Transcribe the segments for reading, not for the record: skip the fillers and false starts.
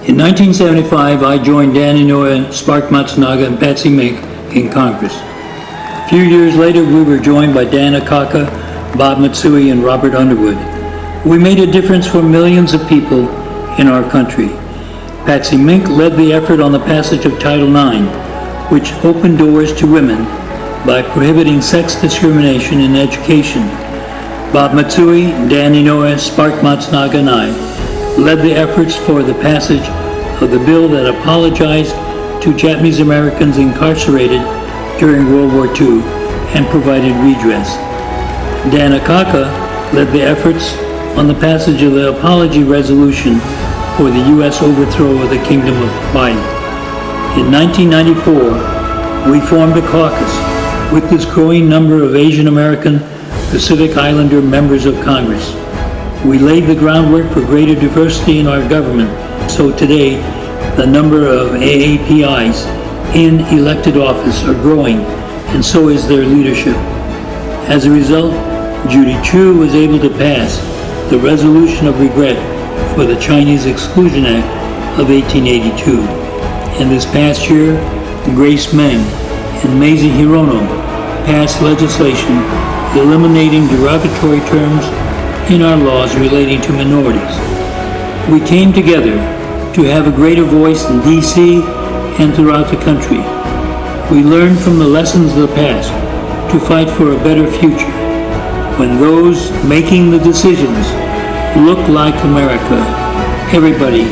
In 1975, I joined Dan Inouye, Spark Matsunaga, and Patsy Mink in Congress. A few years later, we were joined by Dan Akaka, Bob Matsui, and Robert Underwood. We made a difference for millions of people in our country. Patsy Mink led the effort on the passage of Title IX, which opened doors to women by prohibiting sex discrimination in education. Bob Matsui, Dan Inouye, Spark Matsunaga, and I led the efforts for the passage of the bill that apologized to Japanese Americans incarcerated during World War II and provided redress. Dan Akaka led the efforts on the passage of the apology resolution for the U.S. overthrow of the Kingdom of Hawaii. In 1994, we formed a caucus with this growing number of Asian American Pacific Islander members of Congress. We laid the groundwork for greater diversity in our government, so today the number of AAPIs in elected office are growing, and so is their leadership. As a result, Judy Chu was able to pass the Resolution of Regret for the Chinese Exclusion Act of 1882. And this past year, Grace Meng and Mazie Hirono passed legislation eliminating derogatory terms in our laws relating to minorities. We came together to have a greater voice in D.C. and throughout the country. We learned from the lessons of the past to fight for a better future. When those making the decisions look like America, everybody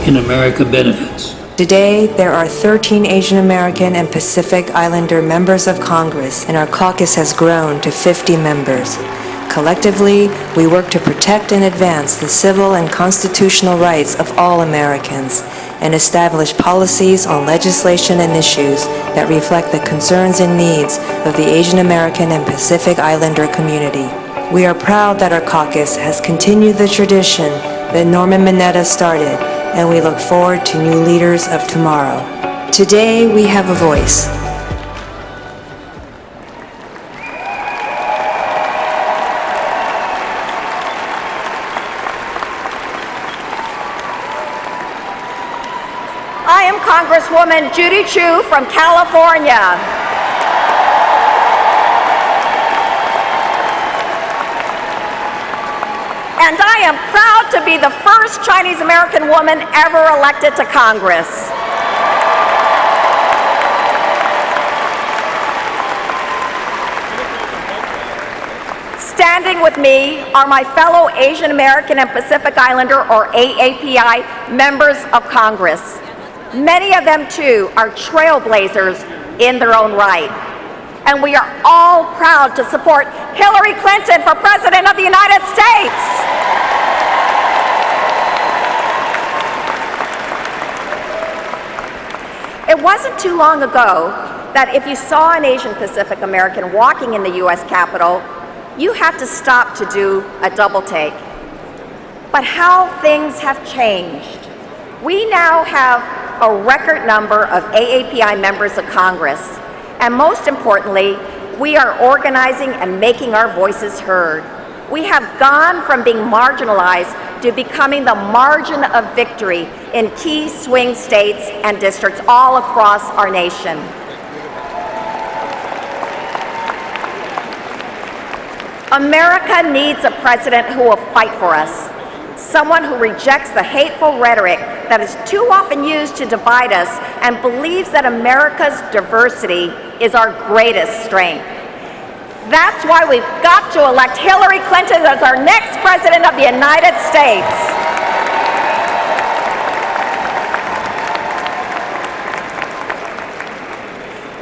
in America benefits. Today, there are 13 Asian American and Pacific Islander members of Congress, and our caucus has grown to 50 members. Collectively, we work to protect and advance the civil and constitutional rights of all Americans and establish policies on legislation and issues that reflect the concerns and needs of the Asian American and Pacific Islander community. We are proud that our caucus has continued the tradition that Norman Mineta started, and we look forward to new leaders of tomorrow. Today, we have a voice. I am Congresswoman Judy Chu from California. And I am proud to be the first Chinese American woman ever elected to Congress. Standing with me are my fellow Asian American and Pacific Islander, or AAPI, members of Congress. Many of them, too, are trailblazers in their own right. And we are all proud to support Hillary Clinton for President of the United States. It wasn't too long ago that if you saw an Asian Pacific American walking in the U.S. Capitol, you had to stop to do a double take. But how things have changed. We now have a record number of AAPI members of Congress. And most importantly, we are organizing and making our voices heard. We have gone from being marginalized to becoming the margin of victory in key swing states and districts all across our nation. America needs a president who will fight for us, someone who rejects the hateful rhetoric that is too often used to divide us and believes that America's diversity is our greatest strength. That's why we've got to elect Hillary Clinton as our next president of the United States.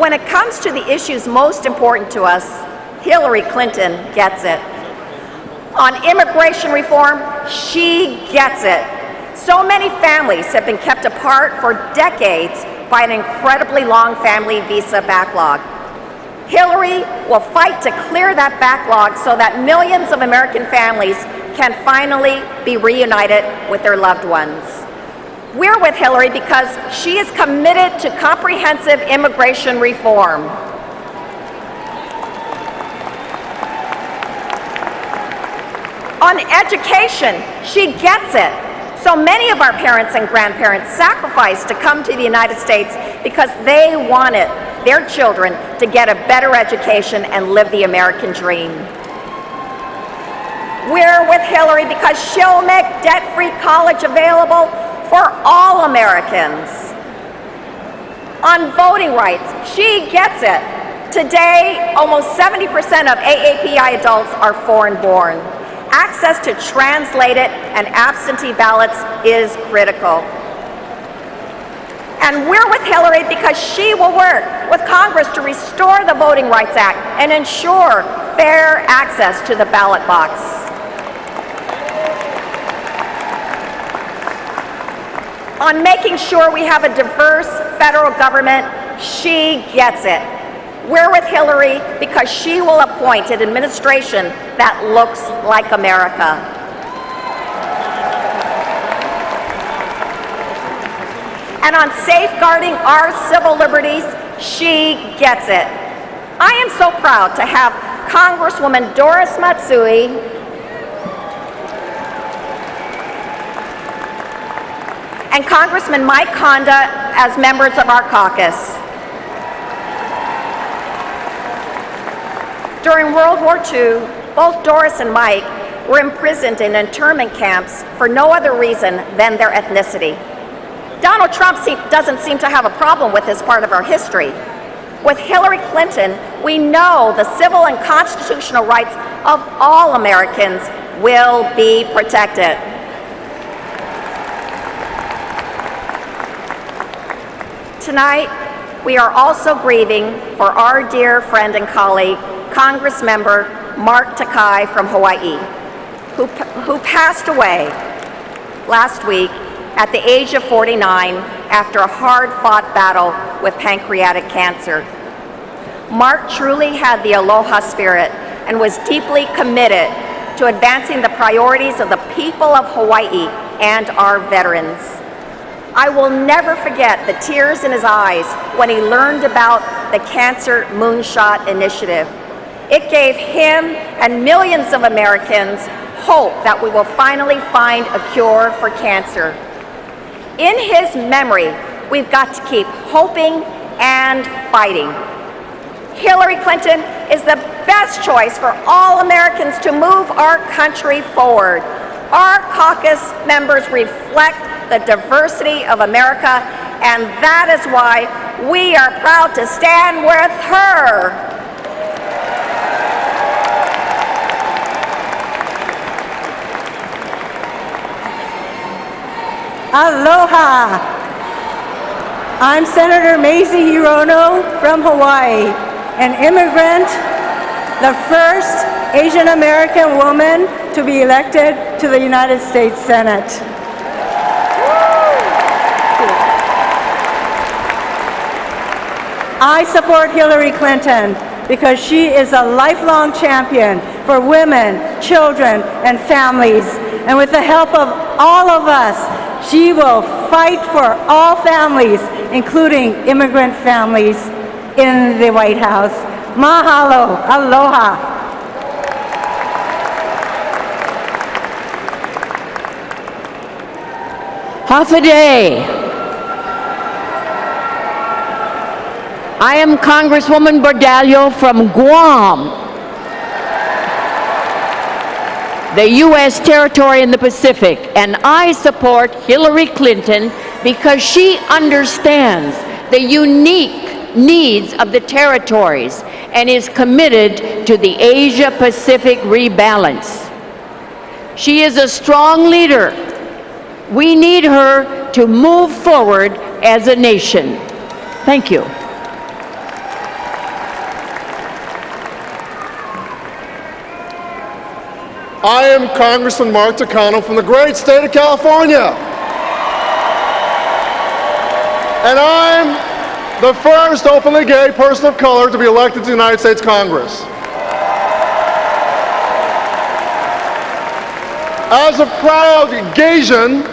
When it comes to the issues most important to us, Hillary Clinton gets it. On immigration reform, she gets it. So many families have been kept apart for decades by an incredibly long family visa backlog. Hillary will fight to clear that backlog so that millions of American families can finally be reunited with their loved ones. We're with Hillary because she is committed to comprehensive immigration reform. On education, she gets it. So many of our parents and grandparents sacrificed to come to the United States because they wanted their children to get a better education and live the American dream. We're with Hillary because she'll make debt-free college available for all Americans. On voting rights, she gets it. Today, almost 70% of AAPI adults are foreign-born. Access to translated and absentee ballots is critical. And we're with Hillary because she will work with Congress to restore the Voting Rights Act and ensure fair access to the ballot box. On making sure we have a diverse federal government, she gets it. We're with Hillary because she will appoint an administration that looks like America. And on safeguarding our civil liberties, she gets it. I am so proud to have Congresswoman Doris Matsui and Congressman Mike Honda as members of our caucus. During World War II, both Doris and Mike were imprisoned in internment camps for no other reason than their ethnicity. Donald Trump doesn't seem to have a problem with this part of our history. With Hillary Clinton, we know the civil and constitutional rights of all Americans will be protected. Tonight, we are also grieving for our dear friend and colleague, Congressmember Mark Takai from Hawaii, who passed away last week at the age of 49 after a hard-fought battle with pancreatic cancer. Mark truly had the aloha spirit and was deeply committed to advancing the priorities of the people of Hawaii and our veterans. I will never forget the tears in his eyes when he learned about the Cancer Moonshot Initiative. It gave him and millions of Americans hope that we will finally find a cure for cancer. In his memory, we've got to keep hoping and fighting. Hillary Clinton is the best choice for all Americans to move our country forward. Our caucus members reflect the diversity of America, and that is why we are proud to stand with her. Aloha! I'm Senator Mazie Hirono from Hawaii, an immigrant, the first Asian American woman to be elected to the United States Senate. I support Hillary Clinton because she is a lifelong champion for women, children, and families. And with the help of all of us, she will fight for all families, including immigrant families, in the White House. Mahalo, aloha. Hafaday. I am Congresswoman Bordallo from Guam, the U.S. territory in the Pacific, and I support Hillary Clinton because she understands the unique needs of the territories and is committed to the Asia-Pacific rebalance. She is a strong leader. We need her to move forward as a nation. Thank you. I am Congressman Mark Takano from the great state of California. And I'm the first openly gay person of color to be elected to the United States Congress. As a proud Gaysian,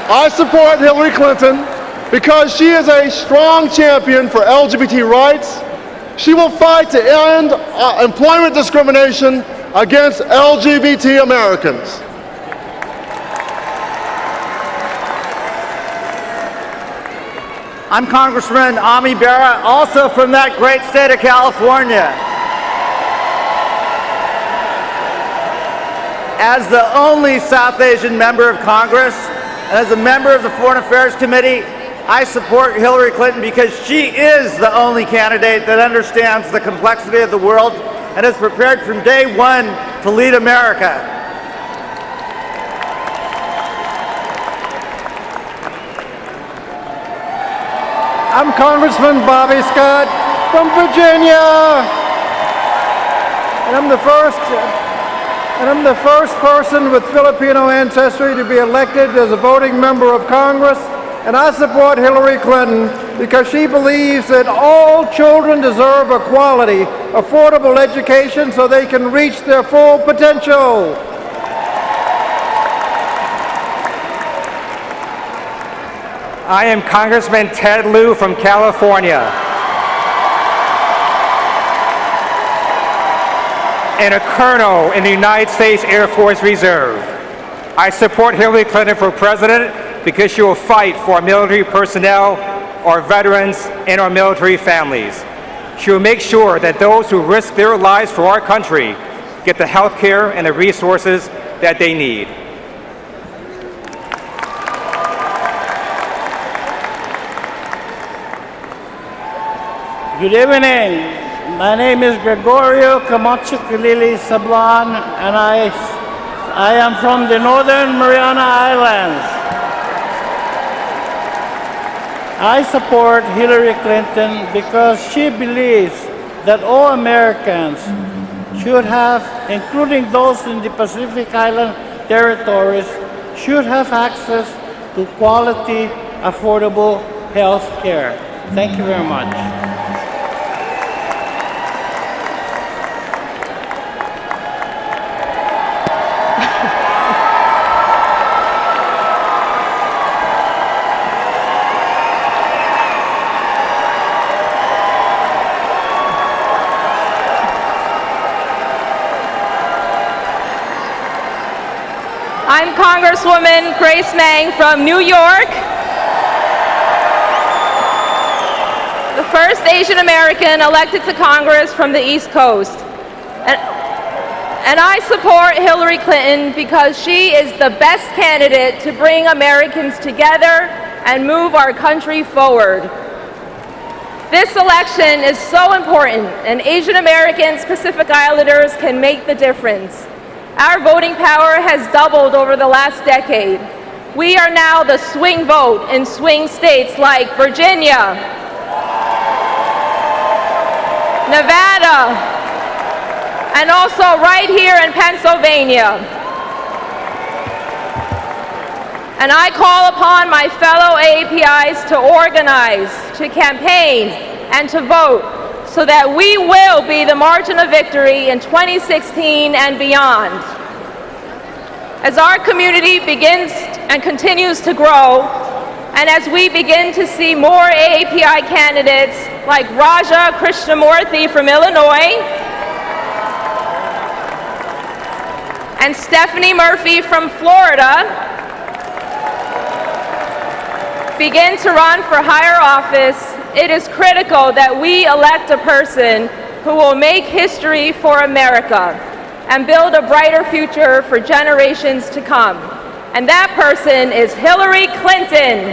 I support Hillary Clinton because she is a strong champion for LGBT rights. She will fight to end employment discrimination against LGBT Americans. I'm Congressman Ami Bera, also from that great state of California. As the only South Asian member of Congress, and as a member of the Foreign Affairs Committee, I support Hillary Clinton because she is the only candidate that understands the complexity of the world and is prepared from day one to lead America. I'm Congressman Bobby Scott from Virginia, and I'm the first person with Filipino ancestry to be elected as a voting member of Congress, and I support Hillary Clinton because she believes that all children deserve a quality, affordable education so they can reach their full potential. I am Congressman Ted Lieu from California, and a colonel in the United States Air Force Reserve. I support Hillary Clinton for president because she will fight for our military personnel, our veterans, and our military families. She will make sure that those who risk their lives for our country get the health care and the resources that they need. Good evening. My name is Gregorio Camacho Kilili Sablan, and I am from the Northern Mariana Islands. I support Hillary Clinton because she believes that all Americans should have, including those in the Pacific Island territories, should have access to quality, affordable health care. Thank you very much. I'm Congresswoman Grace Meng from New York, the first Asian American elected to Congress from the East Coast. And I support Hillary Clinton because she is the best candidate to bring Americans together and move our country forward. This election is so important, and Asian Americans, Pacific Islanders can make the difference. Our voting power has doubled over the last decade. We are now the swing vote in swing states like Virginia, Nevada, and also right here in Pennsylvania. And I call upon my fellow AAPIs to organize, to campaign, and to vote so that we will be the margin of victory in 2016 and beyond. As our community begins and continues to grow, and as we begin to see more AAPI candidates like Raja Krishnamurthy from Illinois and Stephanie Murphy from Florida begin to run for higher office, it is critical that we elect a person who will make history for America and build a brighter future for generations to come. And that person is Hillary Clinton.